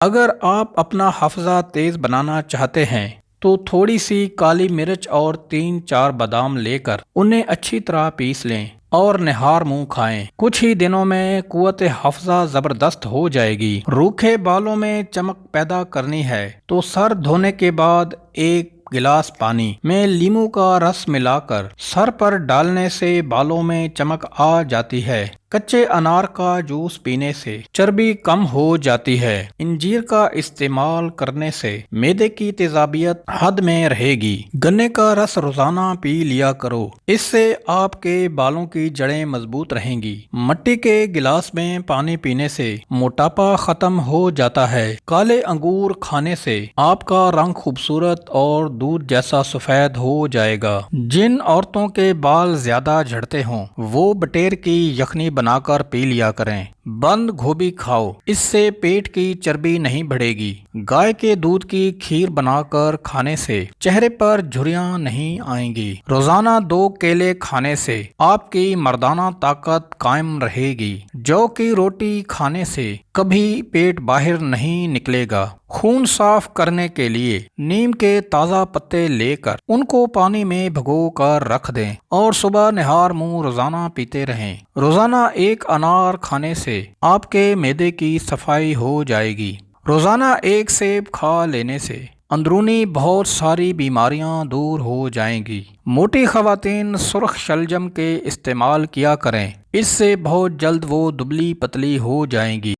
اگر آپ اپنا حافظہ تیز بنانا چاہتے ہیں تو تھوڑی سی کالی مرچ اور 3-4 بادام لے کر انہیں اچھی طرح پیس لیں اور نہار منہ کھائیں۔ کچھ ہی دنوں میں قوت حافظہ زبردست ہو جائے گی۔ روکھے بالوں میں چمک پیدا کرنی ہے تو سر دھونے کے بعد 1 گلاس پانی میں لیموں کا رس ملا کر سر پر ڈالنے سے بالوں میں چمک آ جاتی ہے۔ کچے انار کا جوس پینے سے چربی کم ہو جاتی ہے۔ انجیر کا استعمال کرنے سے معدے کی تیزابیت حد میں رہے گی۔ گنے کا رس روزانہ پی لیا کرو، اس سے آپ کے بالوں کی جڑیں مضبوط رہیں گی۔ مٹی کے گلاس میں پانی پینے سے موٹاپا ختم ہو جاتا ہے۔ کالے انگور کھانے سے آپ کا رنگ خوبصورت اور دودھ جیسا سفید ہو جائے گا۔ جن عورتوں کے بال زیادہ جھڑتے ہوں وہ بٹیر کی یخنی بنا کر پی لیا کریں۔ بند گوبھی کھاؤ، اس سے پیٹ کی چربی نہیں بڑھے گی۔ گائے کے دودھ کی کھیر بنا کر کھانے سے چہرے پر جھریاں نہیں آئیں گی۔ روزانہ 2 کیلے کھانے سے آپ کی مردانہ طاقت قائم رہے گی۔ جو کی روٹی کھانے سے کبھی پیٹ باہر نہیں نکلے گا۔ خون صاف کرنے کے لیے نیم کے تازہ پتے لے کر ان کو پانی میں بھگو کر رکھ دیں اور صبح نہار منہ روزانہ پیتے رہیں۔ روزانہ 1 انار کھانے سے آپ کے معدے کی صفائی ہو جائے گی۔ روزانہ 1 سیب کھا لینے سے اندرونی بہت ساری بیماریاں دور ہو جائیں گی۔ موٹی خواتین سرخ شلجم کے استعمال کیا کریں، اس سے بہت جلد وہ دبلی پتلی ہو جائیں گی۔